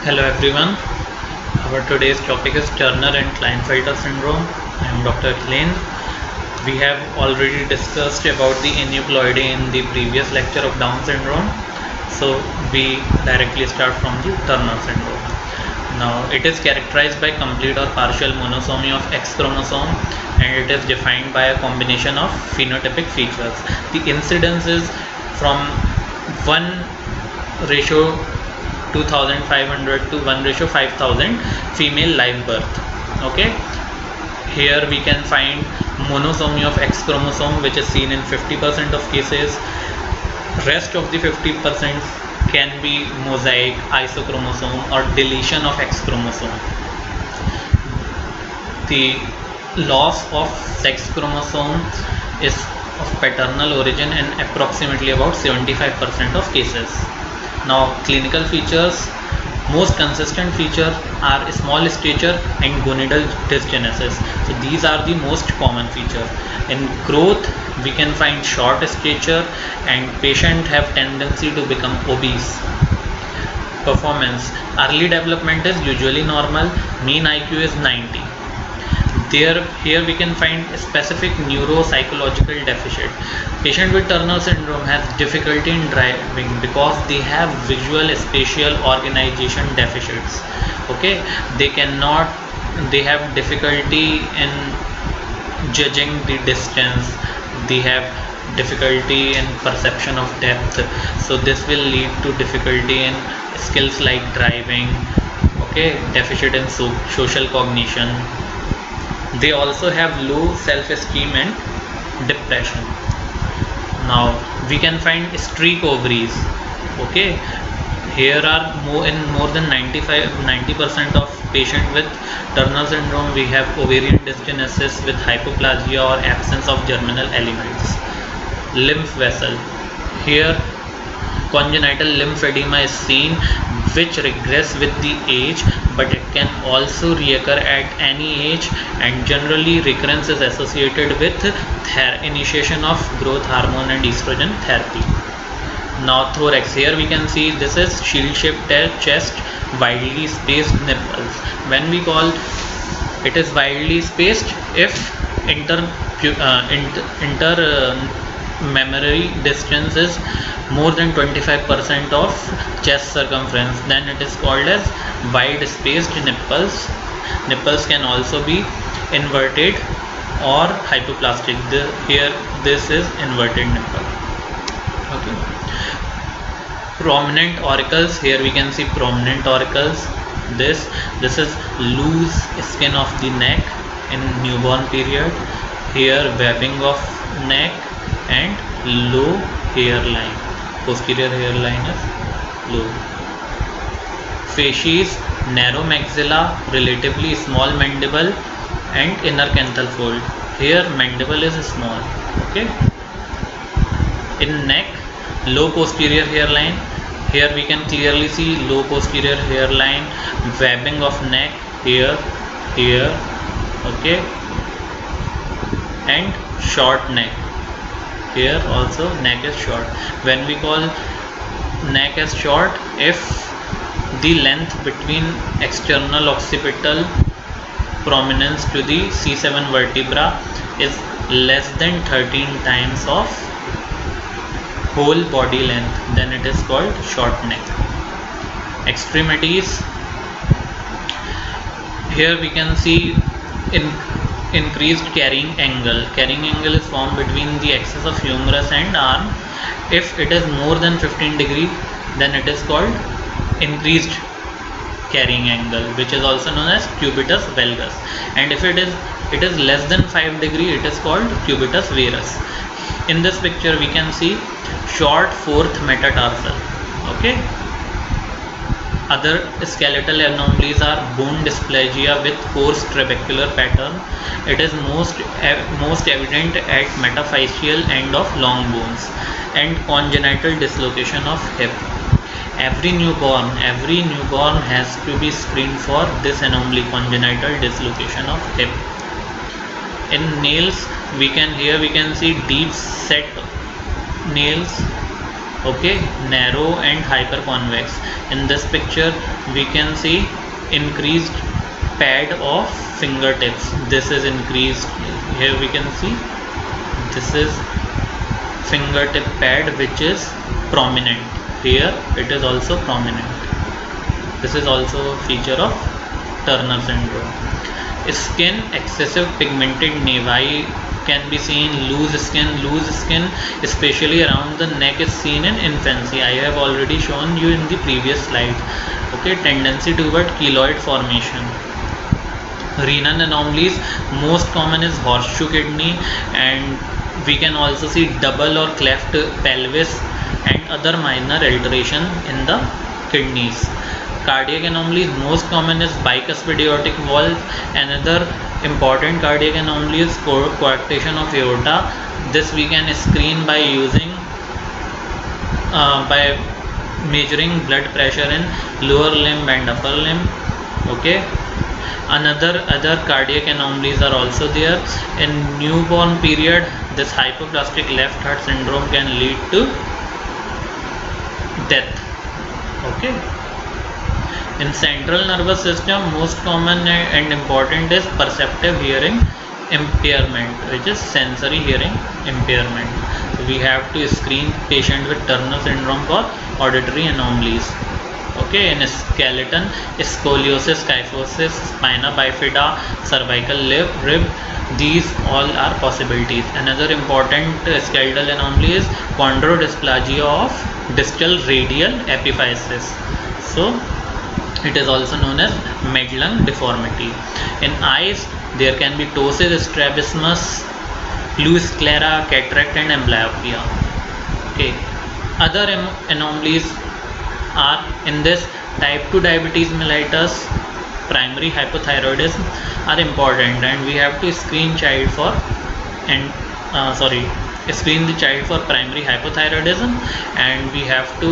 Hello everyone. Our today's topic is Turner and Klinefelter syndrome. I am Dr. Klein. We have already discussed about the aneuploidy in the previous lecture of Down syndrome. So we directly start from the Turner syndrome. Now it is characterized by complete or partial monosomy of X chromosome, and it is defined by a combination of phenotypic features. The incidence is from 1 ratio 2500 to 1 ratio 5000 female live birth. Okay, here we can find monosomy of X chromosome, which is seen in 50% of cases. Rest of the 50% can be mosaic, isochromosome, or deletion of X chromosome. The loss of sex chromosome is of paternal origin in approximately about 75% of cases. Now, clinical features, most consistent feature are small stature and gonadal dysgenesis. So these are the most common feature. In growth, we can find short stature and patient have tendency to become obese. Performance, early development is usually normal, mean IQ is 90. Here we can find a specific neuropsychological deficit. Patient with Turner syndrome has difficulty in driving because they have visual spatial organization deficits. Okay, they cannot, they have difficulty in judging the distance, they have difficulty in perception of depth, so this will lead to difficulty in skills like driving. Okay, deficit in social cognition. They also have low self-esteem and depression. Now we can find streak ovaries. Okay, here are more than 90% of patient with Turner syndrome, we have ovarian dysgenesis with hypoplasia or absence of germinal elements. Lymph vessel, here congenital lymphedema is seen, which regress with the age, but it can also reoccur at any age, and generally recurrence is associated with initiation of growth hormone and estrogen therapy. Now thorax, here we can see this is shield shaped chest, widely spaced nipples. When we call it is widely spaced, if inter mammary distance is more than 25% of chest circumference, then it is called as wide spaced nipples. Nipples can also be inverted or hypoplastic. Here this is inverted nipple. Okay, prominent auricles, here we can see prominent auricles. This is loose skin of the neck in newborn period. Here webbing of neck and low hairline, posterior hairline is low. Facies, narrow maxilla, relatively small mandible and inner canthal fold. Here mandible is small. Okay, in neck, low posterior hairline. Here we can clearly see low posterior hairline, webbing of neck here, here. Okay, and short neck. Here also neck is short. When we call neck as short, if the length between external occipital prominence to the C7 vertebra is less than 13 times of whole body length, then it is called short neck. Extremities, here we can see in increased carrying angle. Carrying angle is formed between the axis of humerus and arm. If it is more than 15 degree, then it is called increased carrying angle, which is also known as cubitus valgus, and if it is less than 5 degree, it is called cubitus varus. In this picture we can see short fourth metatarsal. Okay, other skeletal anomalies are bone dysplasia with coarse trabecular pattern. It is most evident at metaphyseal end of long bones, and congenital dislocation of hip. Every newborn has to be screened for this anomaly, congenital dislocation of hip. In nails, we can see deep set nails Okay, narrow and hyperconvex. In this picture we can see increased pad of fingertips. This is increased. Here we can see this is fingertip pad which is prominent. Here it is also prominent. This is also a feature of Turner syndrome. Skin, excessive pigmented nevi can be seen. Loose skin especially around the neck is seen in infancy. I have already shown you in the previous slide. Okay, tendency toward keloid formation. Renal anomalies, most common is horseshoe kidney, and we can also see double or cleft pelvis and other minor alteration in the kidneys. Cardiac anomalies, most common is bicuspid aortic valve. Another important cardiac anomaly is coarctation of aorta. This we can screen by using by measuring blood pressure in lower limb and upper limb. Okay, other cardiac anomalies are also there. In newborn period, this hypoplastic left heart syndrome can lead to death. Okay, in central nervous system, most common and important is perceptive hearing impairment, which is sensory hearing impairment. So we have to screen patient with Turner syndrome for auditory anomalies. Okay, in skeleton, scoliosis, kyphosis, spina bifida, cervical rib, these all are possibilities. Another important skeletal anomaly is chondrodysplasia of distal radial epiphysis. So it is also known as Madelung deformity. In eyes, there can be ptosis, strabismus, luis clara, cataract, and amblyopia. Okay. Other anomalies are in this type 2 diabetes mellitus, primary hypothyroidism are important, and we have to screen child for and screen the child for primary hypothyroidism, and we have to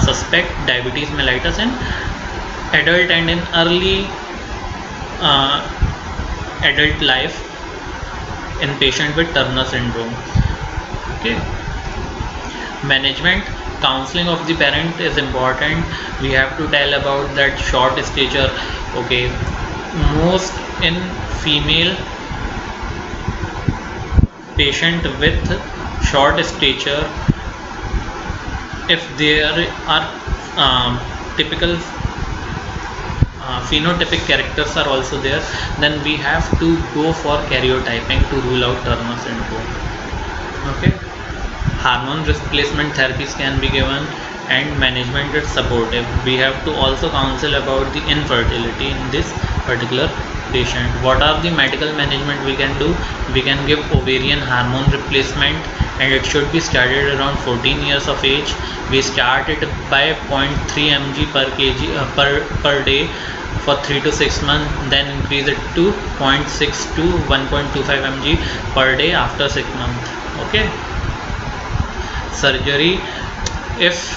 suspect diabetes mellitus in adult and in early uh, adult life in patient with Turner syndrome. Okay, management, counseling of the parent is important. We have to tell about that short stature. Okay, most in female patient with short stature, if there are typical phenotypic characters are also there, then we have to go for karyotyping to rule out Turner syndrome. Okay, hormone replacement therapies can be given, and management is supportive. We have to also counsel about the infertility in this particular patient. What are the medical management we can do? We can give ovarian hormone replacement, and it should be started around 14 years of age. We start it by 0.3 mg per kg per day for 3 to 6 months, then increase it to 0.6 to 1.25 mg per day after 6 months. Okay, surgery, if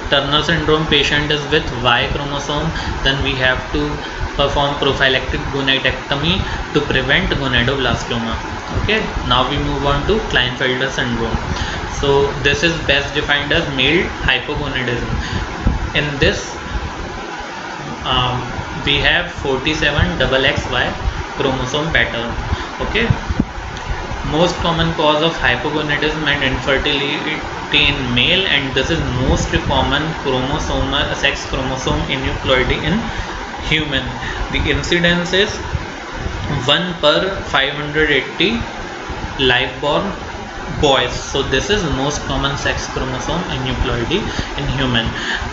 Turner syndrome patient is with Y chromosome, then we have to perform prophylactic gonadectomy to prevent gonadoblastoma. Okay, now we move on to Klinefelter syndrome. So this is best defined as male hypogonadism. In this we have 47 XXY chromosome pattern. Okay, most common cause of hypogonadism and infertility in male, and this is most common chromosomal sex chromosome aneuploidy in human. The incidence is 1 per 580 live born boys. So this is most common sex chromosome aneuploidy in human.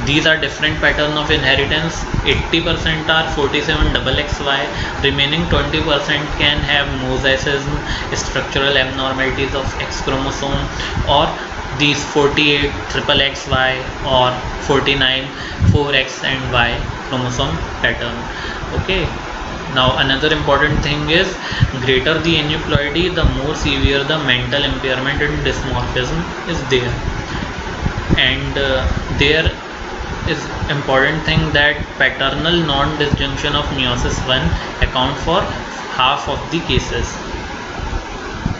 These are different pattern of inheritance. 80% are 47 XXY, remaining 20% can have mosaicism, structural abnormalities of X chromosome, or these 48 XXY or 49 4X and Y chromosome pattern. Okay, now another important thing is, greater the aneuploidy, the more severe the mental impairment and dysmorphism is there. And there is important thing that paternal non-disjunction of meiosis 1 account for half of the cases.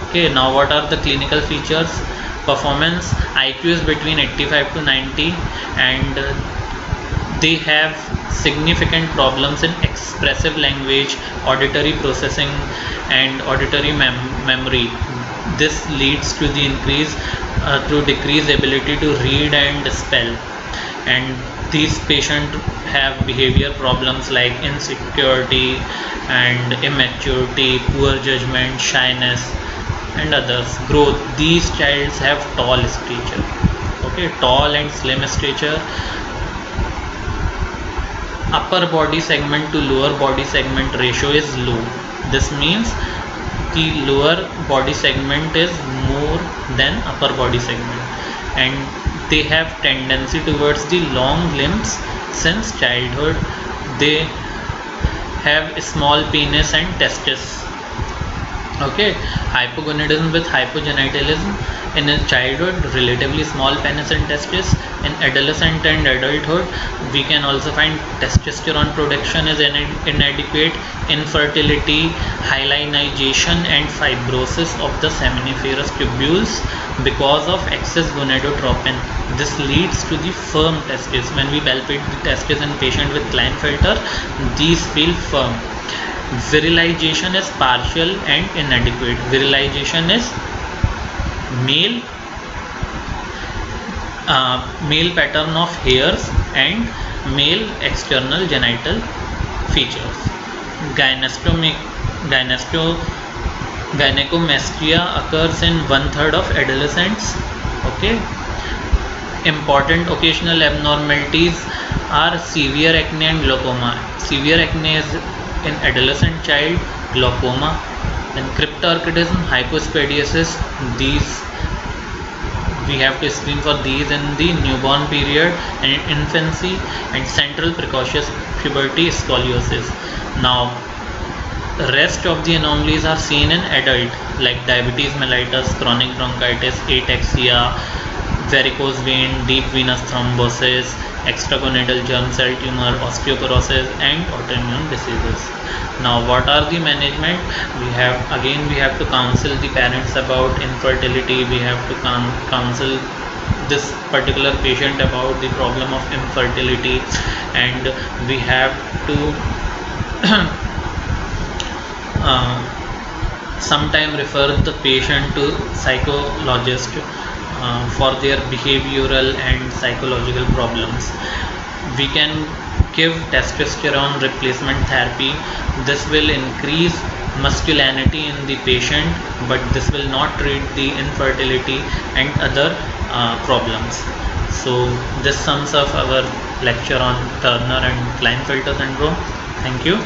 Okay, now what are the clinical features? Performance IQ is between 85 to 90, and they have significant problems in expressive language, auditory processing, and auditory memory. This leads to the increase to decreased ability to read and spell, and these patients have behavior problems like insecurity and immaturity, poor judgment, shyness, and others. Growth, these childs have tall stature. Okay, tall and slim stature. Upper body segment to lower body segment ratio is low. This means the lower body segment is more than upper body segment, and they have tendency towards the long limbs since childhood. They have small penis and testis. Okay, hypogonadism with hypogenitalism. In childhood, relatively small penis and testis. In adolescent and adulthood, we can also find testosterone production is inadequate, infertility, hyalinization, and fibrosis of the seminiferous tubules because of excess gonadotropin. This leads to the firm testis. When we palpate the testis in patient with Klinefelter, these feel firm. Virilization is partial and inadequate. Virilization is male male pattern of hairs and male external genital features. Gynecomastia occurs in 1/3 of adolescents. Okay. Important occasional abnormalities are severe acne and glaucoma. Severe acne is in adolescent child, glaucoma, then cryptorchidism, hypospadiasis. These we have to screen for these in the newborn period and in infancy, and central precocious puberty, scoliosis. Now, the rest of the anomalies are seen in adult, like diabetes mellitus, chronic bronchitis, ataxia, varicose vein, deep venous thrombosis, extragonadal germ cell tumor, osteoporosis, and autoimmune diseases. Now, what are the management? We have to counsel the parents about infertility. We have to counsel this particular patient about the problem of infertility, and we have to sometime refer the patient to psychologist for their behavioral and psychological problems. We can give testosterone replacement therapy. This will increase masculinity in the patient, but this will not treat the infertility and other problems. So this sums up our lecture on Turner and Klinefelter syndrome. Thank you.